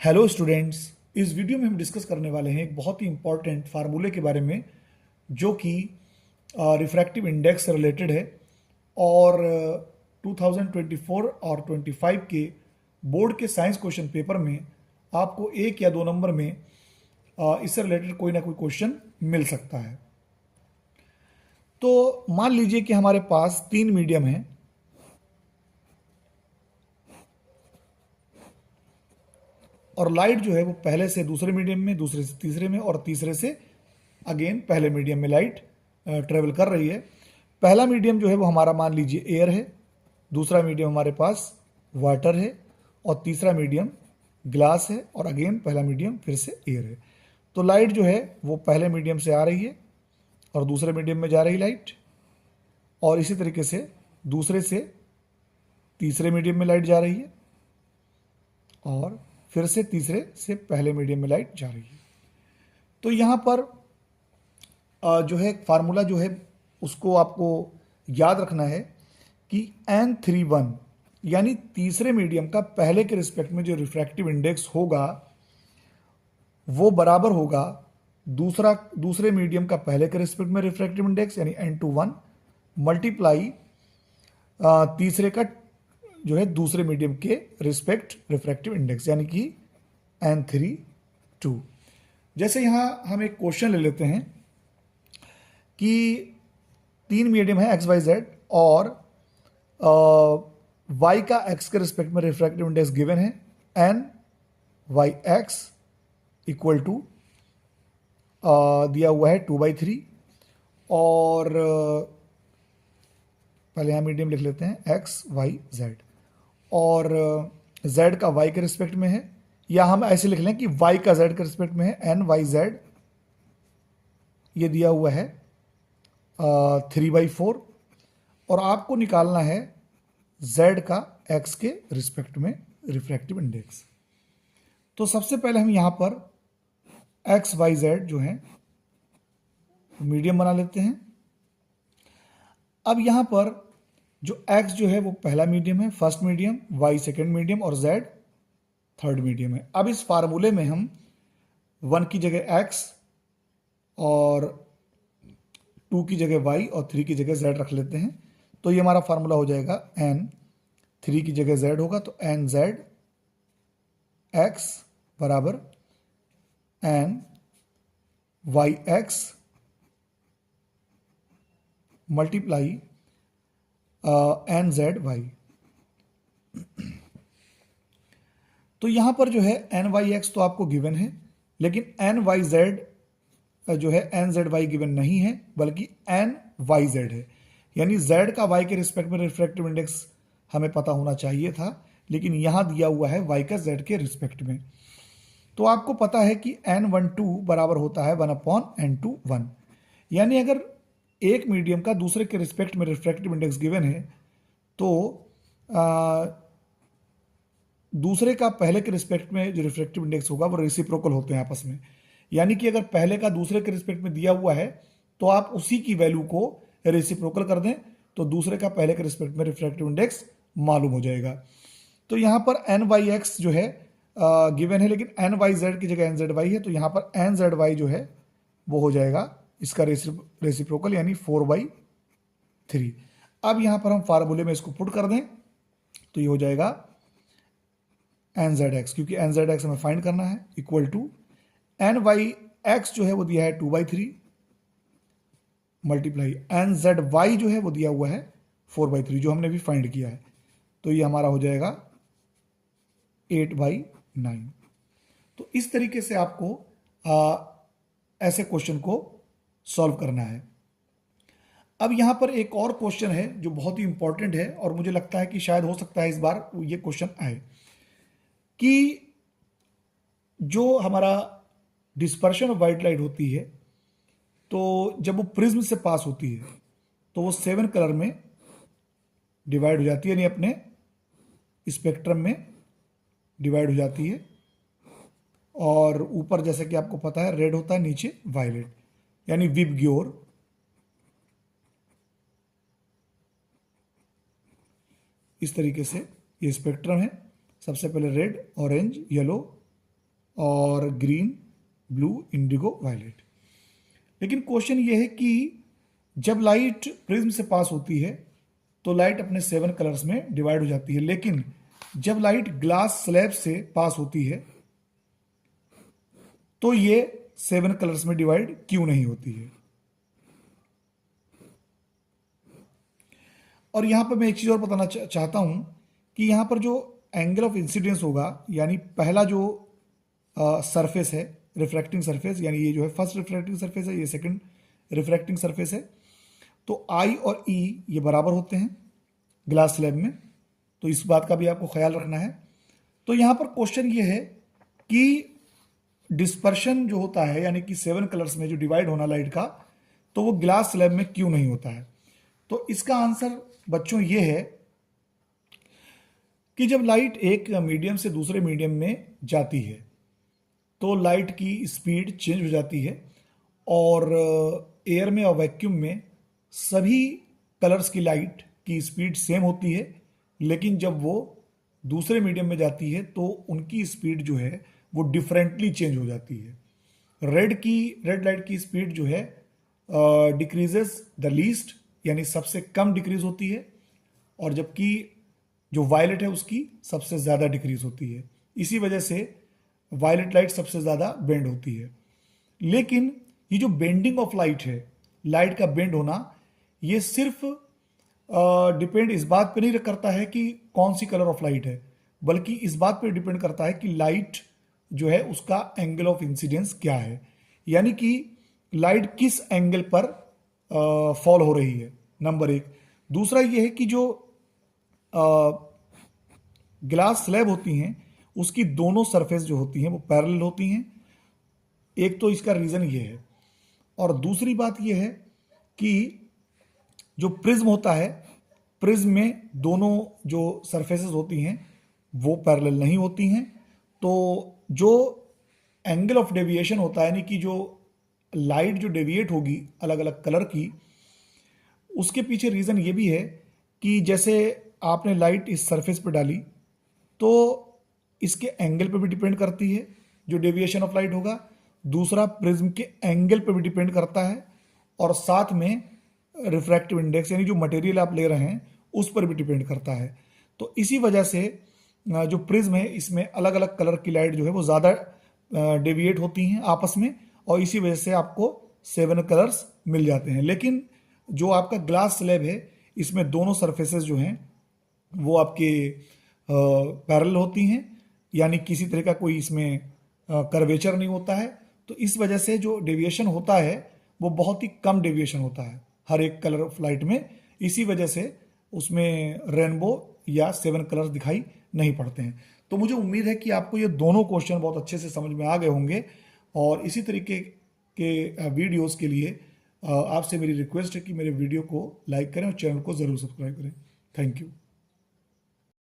Hello students. इस video में हम डिस्कस करने वाले हैं एक बहुत ही इंपॉर्टेंट फार्मूले के बारे में जो कि रिफ्रैक्टिव इंडेक्स से रिलेटेड है और 2024 और 25 के बोर्ड के साइंस क्वेश्चन पेपर में आपको एक या दो नंबर में इससे रिलेटेड कोई ना कोई क्वेश्चन मिल सकता है। तो मान लीजिए कि हमारे पास तीन मीडियम हैं और लाइट जो है वो पहले से दूसरे मीडियम में, दूसरे से तीसरे में और तीसरे से अगेन पहले मीडियम में लाइट ट्रेवल कर रही है। पहला मीडियम जो है वो हमारा मान लीजिए एयर है, दूसरा मीडियम हमारे पास वाटर है और तीसरा मीडियम ग्लास है और अगेन पहला मीडियम फिर से एयर है। तो लाइट जो है वो पहले मीडियम से आ रही है और दूसरे मीडियम में जा रही लाइट, और इसी तरीके से दूसरे से तीसरे मीडियम में लाइट जा रही है और फिर से तीसरे से पहले मीडियम में लाइट जा रही है। तो यहाँ पर जो है फार्मूला जो है उसको आपको याद रखना है कि N31 यानी तीसरे मीडियम का पहले के रिस्पेक्ट में जो रिफ्रैक्टिव इंडेक्स होगा वो बराबर होगा दूसरे मीडियम का पहले के रिस्पेक्ट में रिफ्रैक्टिव इंडेक्स यानी N21 मल्टीप्लाई तीसरे का जो है दूसरे मीडियम के रिस्पेक्ट रिफ्रैक्टिव इंडेक्स यानी कि N32। जैसे यहां हम एक क्वेश्चन ले लेते हैं कि तीन मीडियम है एक्स वाई जेड और y का x के रिस्पेक्ट में रिफ्रैक्टिव इंडेक्स गिवन है n y x equal to दिया हुआ है 2/3 और पहले यहाँ मीडियम लिख लेते हैं x y z और z का y के रिस्पेक्ट में है, या हम ऐसे लिख लें कि y का z के रिस्पेक्ट में है n y z, ये दिया हुआ है 3/4 और आपको निकालना है z का x के रिस्पेक्ट में रिफ्रैक्टिव इंडेक्स। तो सबसे पहले हम यहां पर x y z जो है मीडियम बना लेते हैं। अब यहां पर जो x जो है वो पहला मीडियम है, first medium, y second medium और z थर्ड मीडियम है। अब इस फार्मूले में हम 1 की जगह x और 2 की जगह y और 3 की जगह z रख लेते हैं। तो ये हमारा फार्मूला हो जाएगा n, 3 की जगह z होगा तो n z x बराबर n y x multiply N Z Y. तो यहां पर जो है एन वाई एक्स तो आपको गिवन है, लेकिन एन वाई जेड जो है एन जेड वाई गिवन नहीं है बल्कि एन वाई जेड है। यानी जेड का वाई के रिस्पेक्ट में रिफ्रैक्टिव इंडेक्स हमें पता होना चाहिए था, लेकिन यहां दिया हुआ है वाई का जेड के रिस्पेक्ट में। तो आपको पता है कि n12 बराबर होता है 1/n21। यानी अगर एक मीडियम का दूसरे के रिस्पेक्ट में रिफ्रैक्टिव इंडेक्स गिवन है तो दूसरे का पहले के रिस्पेक्ट में जो रिफ्रैक्टिव इंडेक्स होगा वो रेसिप्रोकल होते हैं आपस में। यानी कि अगर पहले का दूसरे के रिस्पेक्ट में दिया हुआ है तो आप उसी की वैल्यू को रेसिप्रोकल कर दें तो दूसरे का पहले के रिस्पेक्ट में रिफ्रैक्टिव इंडेक्स मालूम हो जाएगा। तो यहां पर एन वाई एक्स जो है गिवन है, लेकिन एन वाई जेड की जगह एन जेड वाई है, तो यहां पर एन जेड वाई जो है वो हो जाएगा इसका रेसिप्रोकल यानी 4/3। अब यहां पर हम फार्मूले में इसको पुट कर दें तो ये हो जाएगा एन जेड एक्स, क्योंकि एन जेड एक्स हमें फाइंड करना है, equal to N Y X जो है वो दिया है 2/3 मल्टीप्लाई एन जेड वाई जो है वो दिया हुआ है 4/3 जो हमने भी फाइंड किया है। तो ये हमारा हो जाएगा 8/9। तो इस तरीके से आपको ऐसे क्वेश्चन को सॉल्व करना है। अब यहां पर एक और क्वेश्चन है जो बहुत ही इंपॉर्टेंट है और मुझे लगता है कि शायद हो सकता है इस बार ये क्वेश्चन आए कि जो हमारा डिस्पर्शन ऑफ व्हाइट लाइट होती है तो जब वो प्रिज्म से पास होती है तो वो 7 कलर में डिवाइड हो जाती है, यानी अपने स्पेक्ट्रम में डिवाइड हो जाती है। और ऊपर जैसे कि आपको पता है रेड होता है, नीचे वायलेट, यानी विबग्योर। इस तरीके से ये स्पेक्ट्रम है, सबसे पहले रेड, ऑरेंज, येलो, और ग्रीन, ब्लू, इंडिगो, वायलेट। लेकिन क्वेश्चन ये है कि जब लाइट प्रिज्म से पास होती है तो लाइट अपने 7 कलर्स में डिवाइड हो जाती है, लेकिन जब लाइट ग्लास स्लैब से पास होती है तो ये 7 कलर्स में डिवाइड क्यों नहीं होती है। और यहां पर मैं एक चीज और बताना चाहता हूं कि यहां पर जो एंगल ऑफ इंसिडेंस होगा, यानी पहला जो सरफेस है रिफ्रैक्टिंग सरफेस, यानी ये जो है फर्स्ट रिफ्रैक्टिंग सरफेस है, ये सेकंड रिफ्रैक्टिंग सरफेस है, तो आई और ई ये बराबर होते हैं ग्लास स्लैब में, तो इस बात का भी आपको ख्याल रखना है। तो यहां पर क्वेश्चन ये है कि डिस्पर्शन जो होता है, यानी कि 7 कलर्स में जो डिवाइड होना लाइट का, तो वो ग्लास स्लैब में क्यों नहीं होता है। तो इसका आंसर बच्चों ये है कि जब लाइट एक मीडियम से दूसरे मीडियम में जाती है तो लाइट की स्पीड चेंज हो जाती है, और एयर में और वैक्यूम में सभी कलर्स की लाइट की स्पीड सेम होती है, लेकिन जब वो दूसरे मीडियम में जाती है तो उनकी स्पीड जो है वो डिफरेंटली चेंज हो जाती है। रेड लाइट की स्पीड जो है डिक्रीजेस द लीस्ट, यानी सबसे कम डिक्रीज होती है, और जबकि जो वायलेट है उसकी सबसे ज़्यादा डिक्रीज होती है। इसी वजह से वायलेट लाइट सबसे ज़्यादा बेंड होती है। लेकिन ये जो बेंडिंग ऑफ लाइट है, लाइट का बेंड होना, ये सिर्फ डिपेंड इस बात पे नहीं करता है कि कौन सी कलर ऑफ लाइट है, बल्कि इस बात पे डिपेंड करता है कि लाइट जो है उसका एंगल ऑफ इंसिडेंस क्या है, यानी कि लाइट किस एंगल पर फॉल हो रही है, नंबर एक। दूसरा ये है कि जो ग्लास स्लैब होती हैं उसकी दोनों सरफेस जो होती हैं वो पैरेलल होती हैं, एक तो इसका रीज़न ये है। और दूसरी बात ये है कि जो प्रिज्म होता है, प्रिज्म में दोनों जो सरफेसेस होती हैं वो पैरेलल नहीं होती हैं, तो जो एंगल ऑफ डेविएशन होता है, यानी कि जो लाइट जो डेविएट होगी अलग अलग कलर की, उसके पीछे रीज़न ये भी है कि जैसे आपने लाइट इस सरफेस पर डाली तो इसके एंगल पे भी डिपेंड करती है जो डेविएशन ऑफ लाइट होगा, दूसरा प्रिज्म के एंगल पे भी डिपेंड करता है, और साथ में रिफ्रैक्टिव इंडेक्स यानी जो मटेरियल आप ले रहे हैं उस पर भी डिपेंड करता है। तो इसी वजह से जो प्रिज्म है इसमें अलग अलग कलर की लाइट जो है वो ज़्यादा डेविएट होती हैं आपस में, और इसी वजह से आपको 7 कलर्स मिल जाते हैं। लेकिन जो आपका ग्लास स्लैब है इसमें दोनों सरफेसेस जो हैं वो आपके पैरेलल होती हैं, यानी किसी तरह का कोई इसमें कर्वेचर नहीं होता है, तो इस वजह से जो डेविएशन होता है वो बहुत ही कम डेविएशन होता है हर एक कलर ऑफ लाइट में। इसी वजह से उसमें रेनबो या 7 कलर्स दिखाई नहीं पड़ते हैं। तो मुझे उम्मीद है कि आपको ये दोनों क्वेश्चन बहुत अच्छे से समझ में आ गए होंगे, और इसी तरीके के वीडियोस के लिए आपसे मेरी रिक्वेस्ट है कि मेरे वीडियो को लाइक करें और चैनल को ज़रूर सब्सक्राइब करें। Thank you.